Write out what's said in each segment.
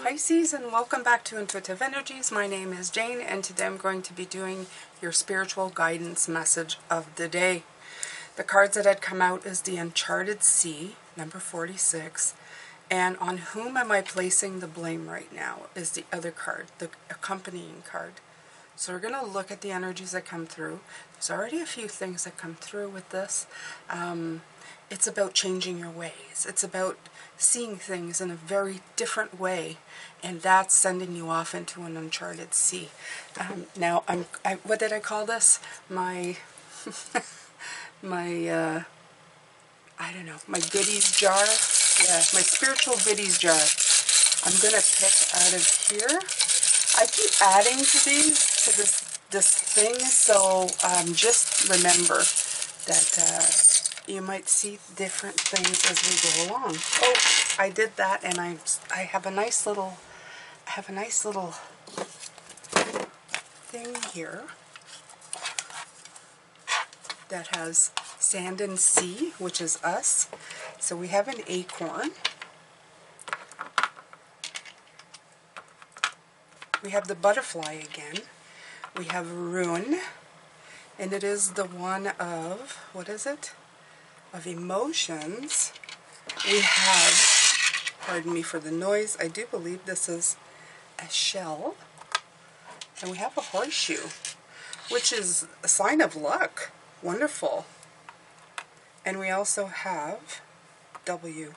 Pisces, and welcome back to Intuitive Energies. My name is Jane, and today I'm going to be doing your spiritual guidance message of the day. The cards that had come out is the Uncharted Sea, number 46, and on whom am I placing the blame right now is the other card, the accompanying card. So we're going to look at the energies that come through. There's already a few things that come through with this. It's about changing your ways. It's about seeing things in a very different way, and that's sending you off into an uncharted sea. Now, what did I call this? My I don't know, my goodies jar. Yeah, my spiritual goodies jar. I'm gonna pick out of here. I keep adding to these, to this thing, so just remember that you might see different things as we go along. Oh, I did that, and I have a nice little thing here that has sand and sea, which is us. So we have an acorn. We have the butterfly again. We have rune, and it is the one of, what is it? Of emotions. We have, pardon me for the noise, I do believe this is a shell. And we have a horseshoe, which is a sign of luck. Wonderful. And we also have W.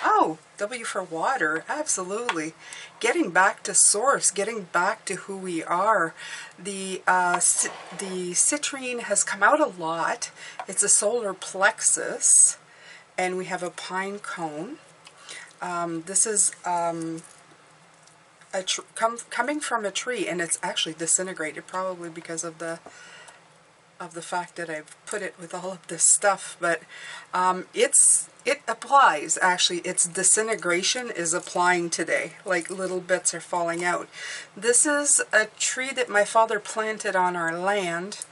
Oh, W for water. Absolutely. Getting back to source, getting back to who we are. The citrine has come out a lot. It's a solar plexus, and we have a pine cone. This is coming from a tree, and it's actually disintegrated, probably because of the fact that I've put it with all of this stuff, but it applies, actually. Its disintegration is applying today, like little bits are falling out. This is a tree that my father planted on our land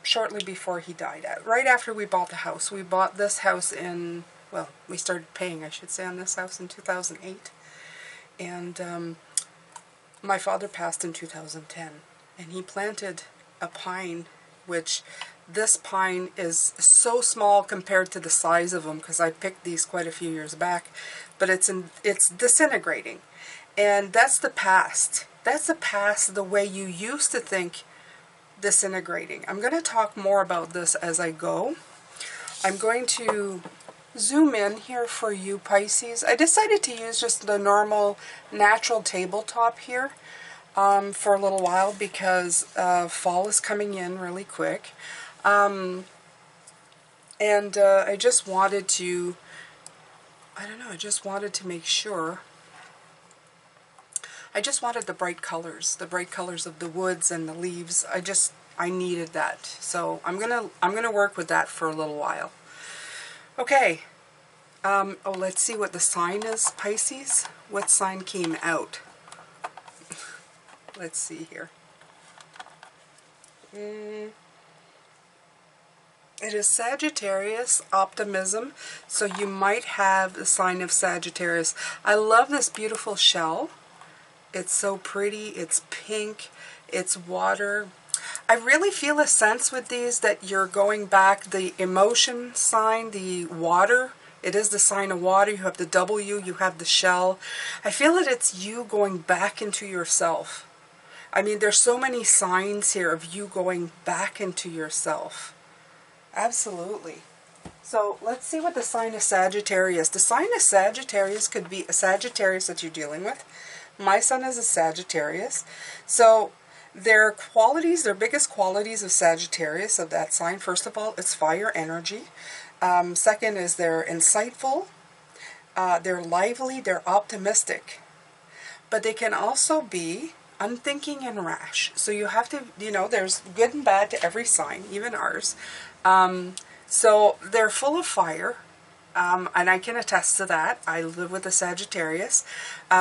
shortly before he died. Right after we bought the house. We bought this house in, well, we started paying, I should say, on this house in 2008, and my father passed in 2010, and he planted a pine, which this pine is so small compared to the size of them, because I picked these quite a few years back, but it's disintegrating, and that's the past. That's the past, the way you used to think, disintegrating. I'm going to talk more about this as I go. I'm going to zoom in here for you, Pisces. I decided to use just the normal natural tabletop here for a little while, because fall is coming in really quick. And I just wanted to, I don't know, I just wanted to make sure. I just wanted the bright colors of the woods and the leaves. I needed that. So I'm gonna work with that for a little while. Okay. Oh, let's see what the sign is, Pisces. What sign came out? Let's see here. It is Sagittarius, optimism, so you might have the sign of Sagittarius. I love this beautiful shell. It's so pretty. It's pink. It's water. I really feel a sense with these that you're going back, the emotion sign, the water. It is the sign of water. You have the W, you have the shell. I feel that it's you going back into yourself. I mean, there's so many signs here of you going back into yourself. Absolutely. So let's see what the sign of Sagittarius. The sign of Sagittarius could be a Sagittarius that you're dealing with. My son is a Sagittarius. So their qualities, their biggest qualities of Sagittarius, of that sign, first of all, it's fire energy. Second is they're insightful. They're lively. They're optimistic. But they can also be unthinking and rash. So you have to, you know, there's good and bad to every sign, even ours. So they're full of fire, and I can attest to that. I live with a Sagittarius.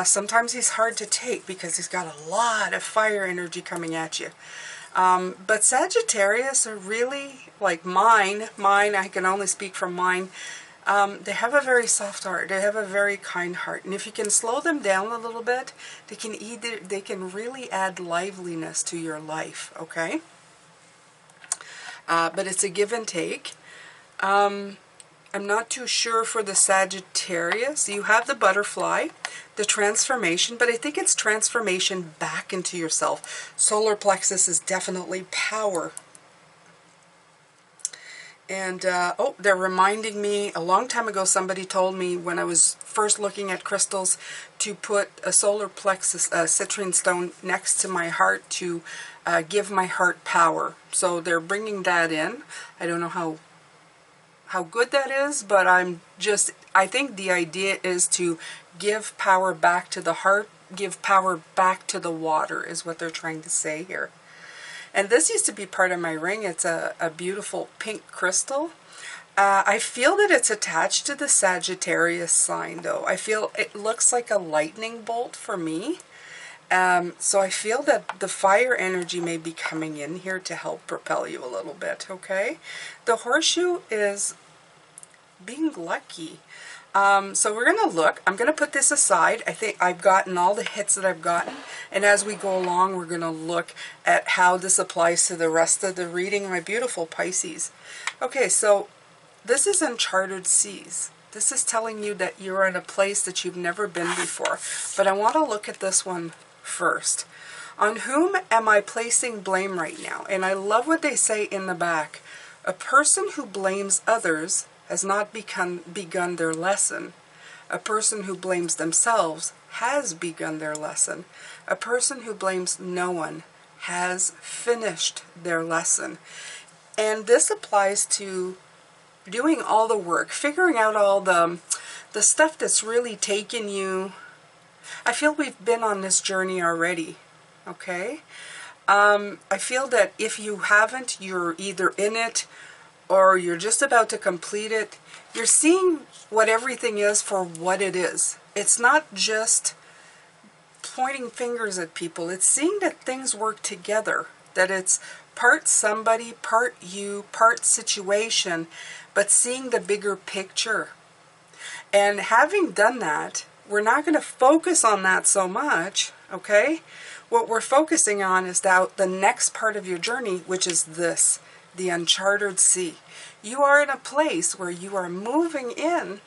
Sometimes he's hard to take because he's got a lot of fire energy coming at you. But Sagittarius are really, like mine, I can only speak from mine, they have a very soft heart. They have a very kind heart. And if you can slow them down a little bit, they can really add liveliness to your life, okay? But it's a give and take. I'm not too sure for the Sagittarius. You have the butterfly, the transformation, but I think it's transformation back into yourself. Solar plexus is definitely power. And, oh, they're reminding me, a long time ago somebody told me when I was first looking at crystals to put a solar plexus, citrine stone next to my heart to give my heart power. So they're bringing that in. I don't know how good that is, but I think the idea is to give power back to the heart, give power back to the water is what they're trying to say here. And this used to be part of my ring. It's a beautiful pink crystal. I feel that it's attached to the Sagittarius sign, though. I feel it looks like a lightning bolt for me. So I feel that the fire energy may be coming in here to help propel you a little bit, okay? The horseshoe is being lucky. So we're going to look. I'm going to put this aside. I think I've gotten all the hits that I've gotten. And as we go along, we're going to look at how this applies to the rest of the reading, my beautiful Pisces. Okay, so this is Uncharted Seas. This is telling you that you're in a place that you've never been before. But I want to look at this one first. On whom am I placing blame right now? And I love what they say in the back. A person who blames others has not begun their lesson. A person who blames themselves has begun their lesson. A person who blames no one has finished their lesson. And this applies to doing all the work, figuring out all the stuff that's really taken you. I feel we've been on this journey already, okay? I feel that if you haven't, you're either in it or you're just about to complete it. You're seeing what everything is for what it is. It's not just pointing fingers at people. It's seeing that things work together, that it's part somebody, part you, part situation, but seeing the bigger picture. And having done that, we're not going to focus on that so much, okay? What we're focusing on is the next part of your journey, which is this, the uncharted sea. You are in a place where you are moving in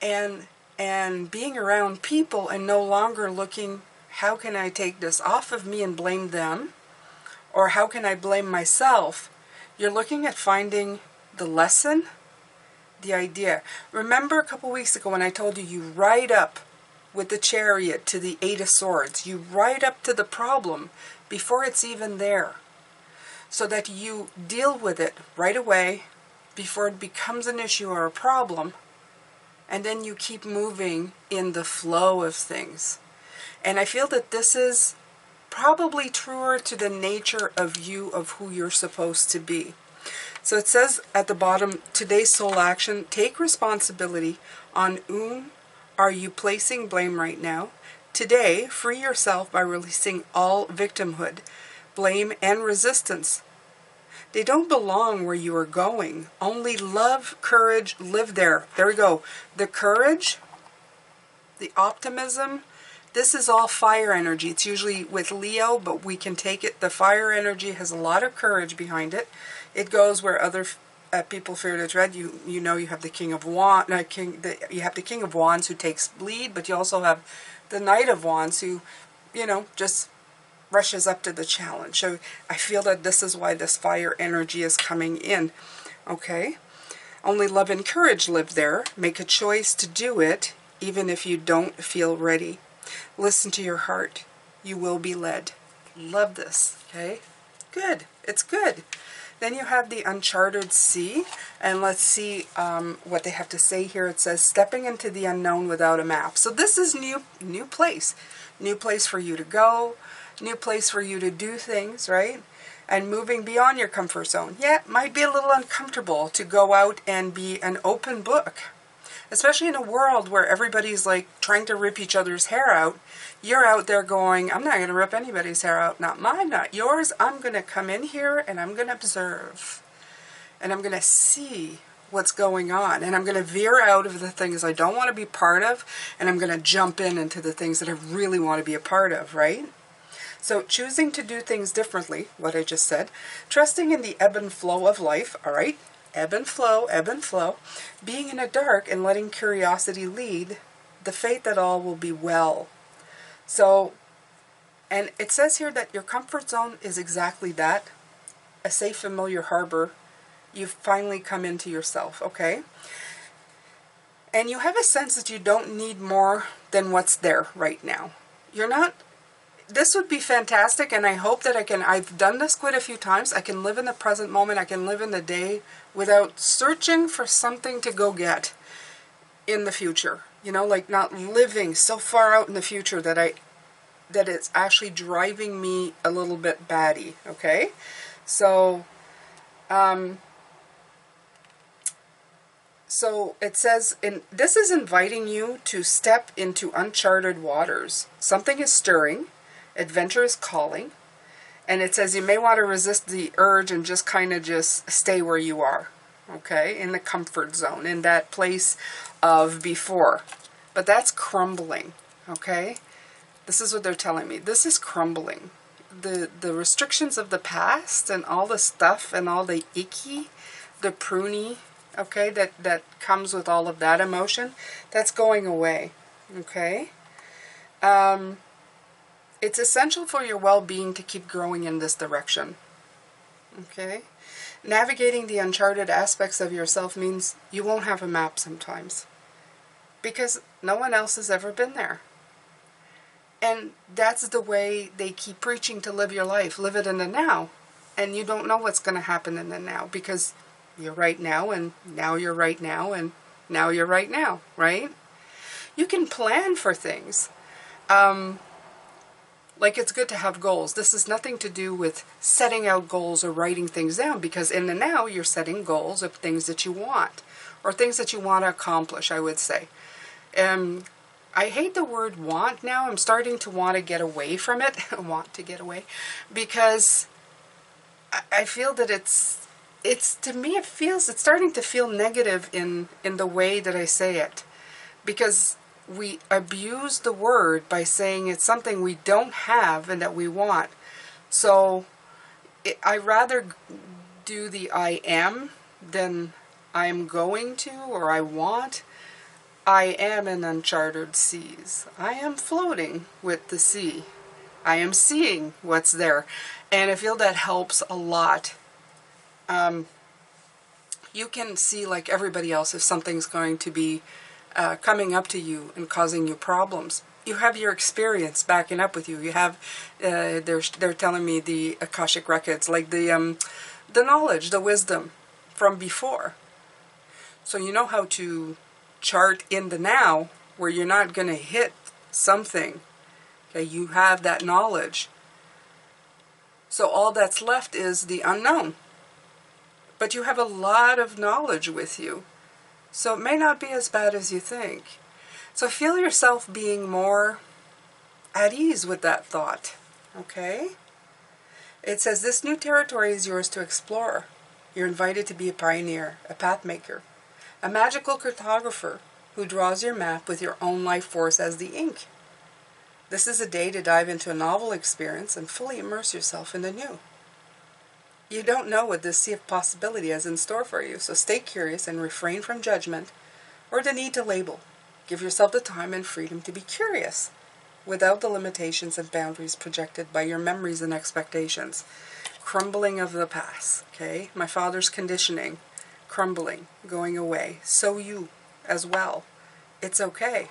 and being around people and no longer looking, how can I take this off of me and blame them? Or how can I blame myself? You're looking at finding the lesson, the idea. Remember a couple weeks ago when I told you ride up with the Chariot to the Eight of Swords. You ride up to the problem before it's even there, so that you deal with it right away before it becomes an issue or a problem, and then you keep moving in the flow of things. And I feel that this is probably truer to the nature of you, of who you're supposed to be. So it says at the bottom, today's soul action, take responsibility. On whom are you placing blame right now? Today, free yourself by releasing all victimhood, blame, and resistance. They don't belong where you are going. Only love, courage, live there. There we go. The courage, the optimism, this is all fire energy. It's usually with Leo, but we can take it. The fire energy has a lot of courage behind it. It goes where other people fear to tread. You know you have the King of Wands, you have the King of Wands who takes lead, but you also have the Knight of Wands who, just rushes up to the challenge. So I feel that this is why this fire energy is coming in. Okay? Only love and courage live there. Make a choice to do it, even if you don't feel ready. Listen to your heart. You will be led. Love this. Okay? Good. It's good. Then you have the Uncharted Sea, and let's see what they have to say here. It says, stepping into the unknown without a map. So this is new place. New place for you to go, new place for you to do things, right? And moving beyond your comfort zone. Yeah, it might be a little uncomfortable to go out and be an open book. Especially in a world where everybody's like trying to rip each other's hair out. You're out there going, I'm not going to rip anybody's hair out. Not mine, not yours. I'm going to come in here and I'm going to observe. And I'm going to see what's going on. And I'm going to veer out of the things I don't want to be part of. And I'm going to jump into the things that I really want to be a part of, right? So choosing to do things differently, what I just said. Trusting in the ebb and flow of life, all right? Ebb and flow, ebb and flow. Being in the dark and letting curiosity lead. The faith that all will be well. So, and it says here that your comfort zone is exactly that. A safe, familiar harbor. You've finally come into yourself, okay? And you have a sense that you don't need more than what's there right now. You're not, this would be fantastic, and I hope that I've done this quite a few times. I can live in the present moment, I can live in the day without searching for something to go get in the future. You know, like not living so far out in the future that it's actually driving me a little bit batty, okay? So, So it says, this is inviting you to step into uncharted waters. Something is stirring, adventure is calling, and it says you may want to resist the urge and just kind of just stay where you are, okay, in the comfort zone, in that place of before. But that's crumbling, okay? This is what they're telling me. This is crumbling. The restrictions of the past and all the stuff and all the icky, the pruny, okay, that comes with all of that emotion, that's going away, okay? It's essential for your well-being to keep growing in this direction, okay? Navigating the uncharted aspects of yourself means you won't have a map sometimes, because no one else has ever been there. And that's the way they keep preaching to live your life. Live it in the now. And you don't know what's going to happen in the now, because you're right now, and now you're right now, and now you're right now, right? You can plan for things. Like it's good to have goals. This has nothing to do with setting out goals or writing things down, because in the now you're setting goals of things that you want, or things that you want to accomplish, I would say. I hate the word want now. I'm starting to want to get away from it. Want to get away, because I feel that it's to me it's starting to feel negative in the way that I say it, because we abuse the word by saying it's something we don't have and that we want. So I rather do the I am than I am going to, or I want. I am in uncharted seas. I am floating with the sea. I am seeing what's there. And I feel that helps a lot. You can see, like everybody else, if something's going to be coming up to you and causing you problems. You have your experience backing up with you. You have, they're telling me the Akashic records, like the knowledge, the wisdom from before. So you know how to chart in the now where you're not going to hit something. Okay, you have that knowledge. So all that's left is the unknown. But you have a lot of knowledge with you. So it may not be as bad as you think. So feel yourself being more at ease with that thought. Okay? It says this new territory is yours to explore. You're invited to be a pioneer, a path maker, a magical cartographer who draws your map with your own life force as the ink. This is a day to dive into a novel experience and fully immerse yourself in the new. You don't know what this sea of possibility has in store for you, so stay curious and refrain from judgment or the need to label. Give yourself the time and freedom to be curious without the limitations and boundaries projected by your memories and expectations. Crumbling of the past, okay? My father's conditioning, crumbling, going away. So you as well. It's okay.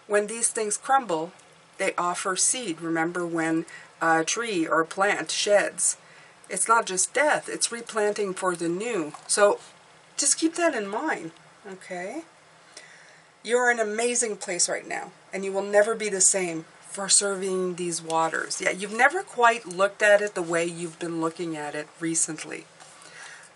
When these things crumble, they offer seed. Remember when a tree or a plant sheds, it's not just death, it's replanting for the new. So just keep that in mind, okay? You're in an amazing place right now, and you will never be the same for serving these waters. Yeah, you've never quite looked at it the way you've been looking at it recently.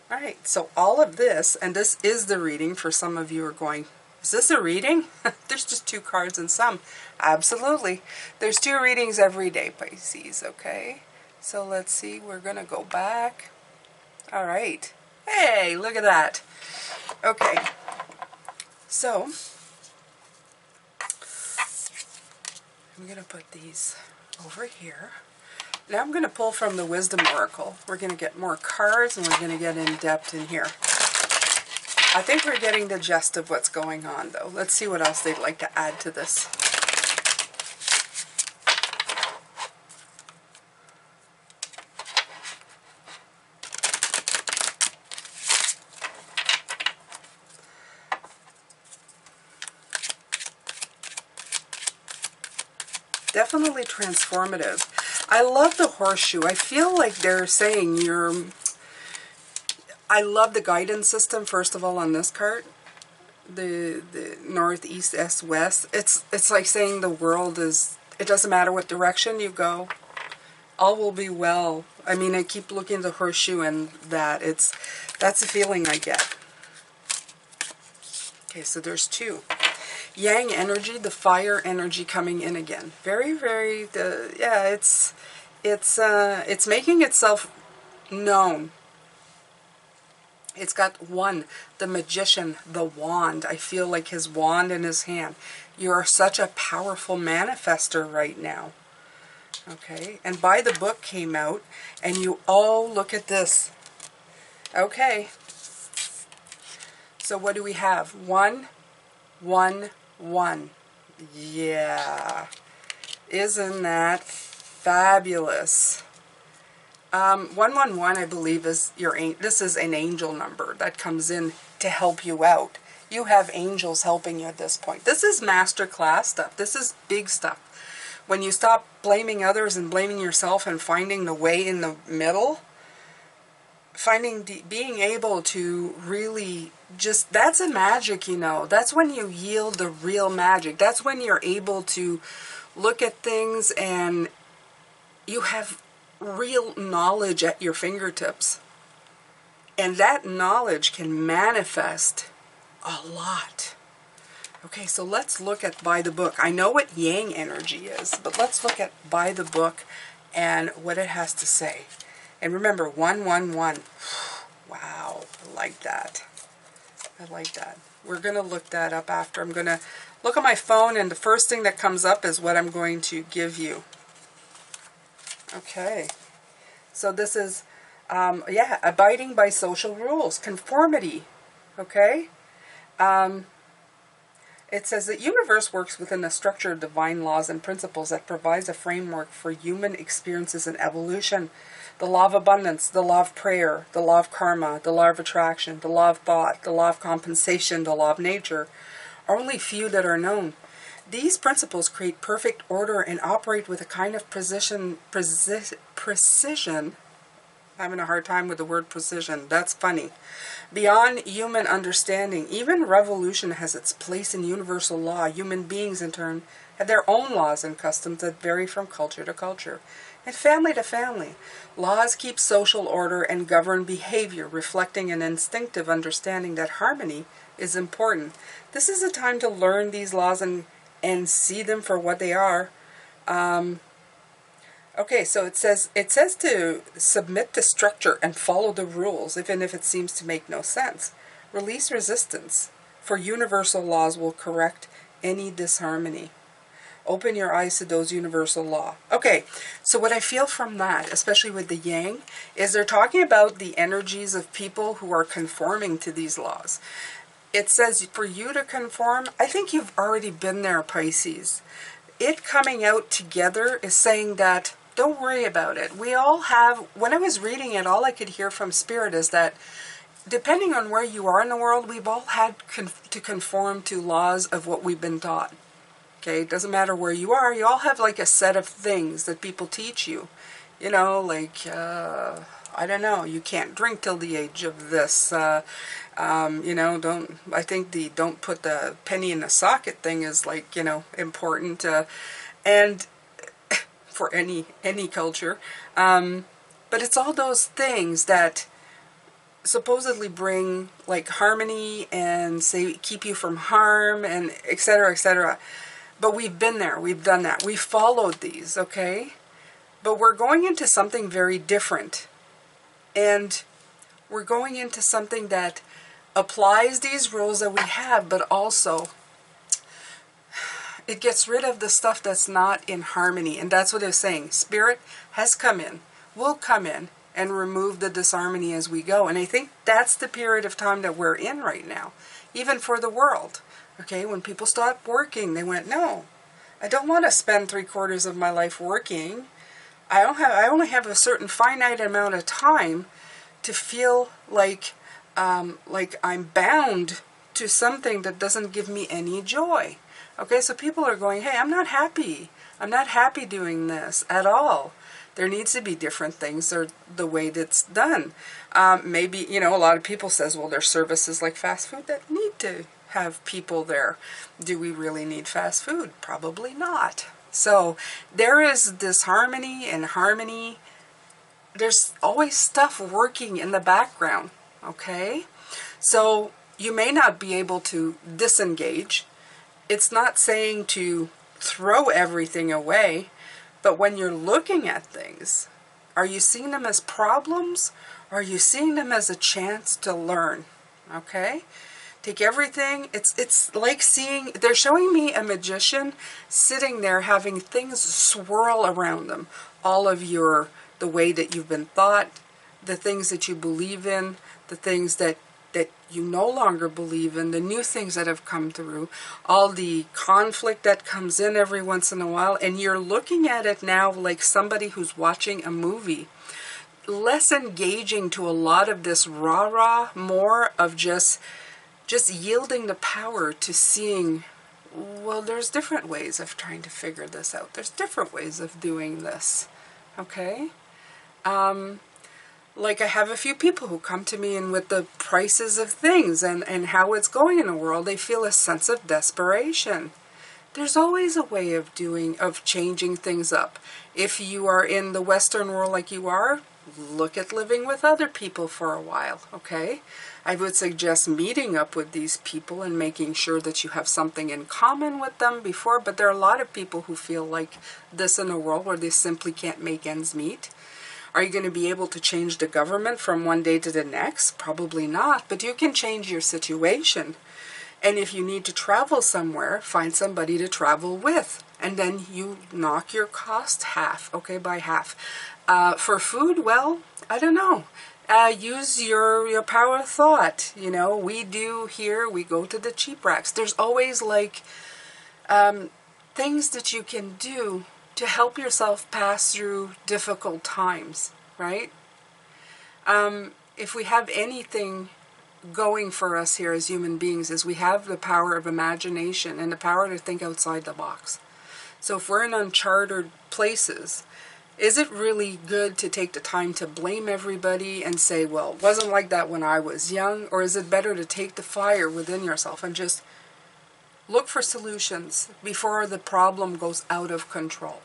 All right, so all of this, and this is the reading for some of you who are going, Is this a reading? There's just 2 cards and some. Absolutely. There's 2 readings every day, Pisces, okay? So let's see. We're going to go back. All right. Hey, look at that. Okay. So, I'm going to put these over here. Now I'm going to pull from the Wisdom Oracle. We're going to get more cards and we're going to get in depth in here. I think we're getting the gist of what's going on, though. Let's see what else they'd like to add to this. Definitely transformative. I love the horseshoe. I feel like they're saying I love the guidance system, first of all, on this card. The north, east, est, west. It's like saying the world is, it doesn't matter what direction you go, all will be well. I mean, I keep looking at the horseshoe and that's the feeling I get. Okay, so there's 2. Yang energy, the fire energy coming in again. Very, very, yeah, it's making itself known. It's got 1, the magician, the wand. I feel like his wand in his hand. You are such a powerful manifester right now. Okay, and By the Book came out, and you all look at this. Okay, so what do we have? 1, 1, 1. Yeah, isn't that fabulous? 111, I believe, is this is an angel number that comes in to help you out. You have angels helping you at this point. This is masterclass stuff. This is big stuff. When you stop blaming others and blaming yourself and finding the way in the middle, being able to really just, that's a magic, you know. That's when you yield the real magic. That's when you're able to look at things and you have real knowledge at your fingertips. And that knowledge can manifest a lot. Okay, so let's look at By the Book. I know what Yang energy is, but let's look at By the Book and what it has to say. And remember, 111. Wow, I like that. I like that. We're going to look that up after. I'm going to look at my phone, and the first thing that comes up is what I'm going to give you. Okay. So this is, yeah, abiding by social rules, conformity. Okay. It says the universe works within a structure of divine laws and principles that provides a framework for human experiences and evolution. The law of abundance, the law of prayer, the law of karma, the law of attraction, the law of thought, the law of compensation, the law of nature are only few that are known. These principles create perfect order and operate with a kind of precision. Having a hard time with the word precision. That's funny. Beyond human understanding, even revolution has its place in universal law. Human beings, in turn, have their own laws and customs that vary from culture to culture and family to family. Laws keep social order and govern behavior, reflecting an instinctive understanding that harmony is important. This is a time to learn these laws and see them for what they are. Okay, so it says to submit to structure and follow the rules, even if it seems to make no sense. Release resistance, for universal laws will correct any disharmony. Open your eyes to those universal laws. Okay, so what I feel from that, especially with the Yang, is they're talking about the energies of people who are conforming to these laws. It says for you to conform, I think you've already been there, Pisces. It coming out together is saying that don't worry about it. We all have, when I was reading it, all I could hear from Spirit is that depending on where you are in the world, we've all had to conform to laws of what we've been taught. Okay, it doesn't matter where you are. You all have like a set of things that people teach you. You know, like, I don't know, you can't drink till the age of this. You know, I think the don't put the penny in the socket thing is like, you know, important. And for any culture. But it's all those things that supposedly bring like harmony and say keep you from harm and etc., etc. But we've been there, we've done that, we followed these, okay? But we're going into something very different. And we're going into something that applies these rules that we have, but also it gets rid of the stuff that's not in harmony. And that's what it's saying. Spirit has come in, will come in, and remove the disharmony as we go. And I think that's the period of time that we're in right now, even for the world. Okay, when people stopped working, they went, no, I don't want to spend 3/4 of my life working. I only have a certain finite amount of time to feel like I'm bound to something that doesn't give me any joy. Okay, so people are going, hey, I'm not happy. I'm not happy doing this at all. There needs to be different things or the way that's done. Maybe, you know, a lot of people says, well, there's services like fast food that need to have people there. Do we really need fast food? Probably not. So there is disharmony and harmony. There's always stuff working in the background, okay? So you may not be able to disengage. It's not saying to throw everything away, but when you're looking at things, are you seeing them as problems, or are you seeing them as a chance to learn, okay? Take everything, it's like seeing, they're showing me a magician sitting there having things swirl around them. All of the way that you've been thought, the things that you believe in, the things that you no longer believe in, the new things that have come through, all the conflict that comes in every once in a while, and you're looking at it now like somebody who's watching a movie. Less engaging to a lot of this rah-rah, more of just yielding the power to seeing, well, there's different ways of trying to figure this out. There's different ways of doing this, okay? Like I have a few people who come to me and with the prices of things and how it's going in the world, they feel a sense of desperation. There's always a way of changing things up. If you are in the Western world like you are, look at living with other people for a while, okay? I would suggest meeting up with these people and making sure that you have something in common with them before, but there are a lot of people who feel like this in a world where they simply can't make ends meet. Are you going to be able to change the government from one day to the next? Probably not, but you can change your situation. And if you need to travel somewhere, find somebody to travel with. And then you knock your cost half, okay, by half. For food, well, I don't know. Use your power of thought. You know, we do here, we go to the cheap racks. There's always like things that you can do to help yourself pass through difficult times, right? If we have anything going for us here as human beings, is we have the power of imagination and the power to think outside the box. So if we're in uncharted places, is it really good to take the time to blame everybody and say, well, it wasn't like that when I was young? Or is it better to take the fire within yourself and just look for solutions before the problem goes out of control?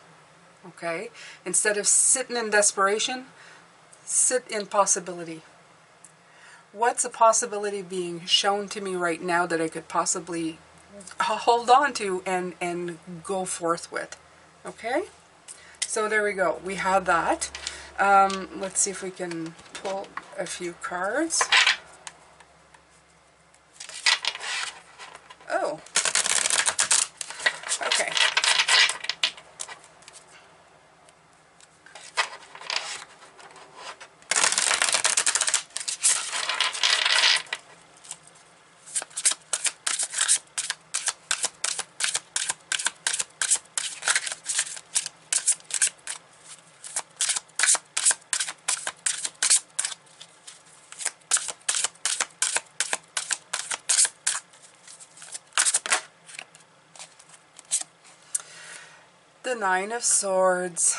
Okay? Instead of sitting in desperation, sit in possibility. What's a possibility being shown to me right now that I could possibly hold on to and go forth with? Okay? So there we go. We have that. Let's see if we can pull a few cards. Oh. Okay. The Nine of Swords.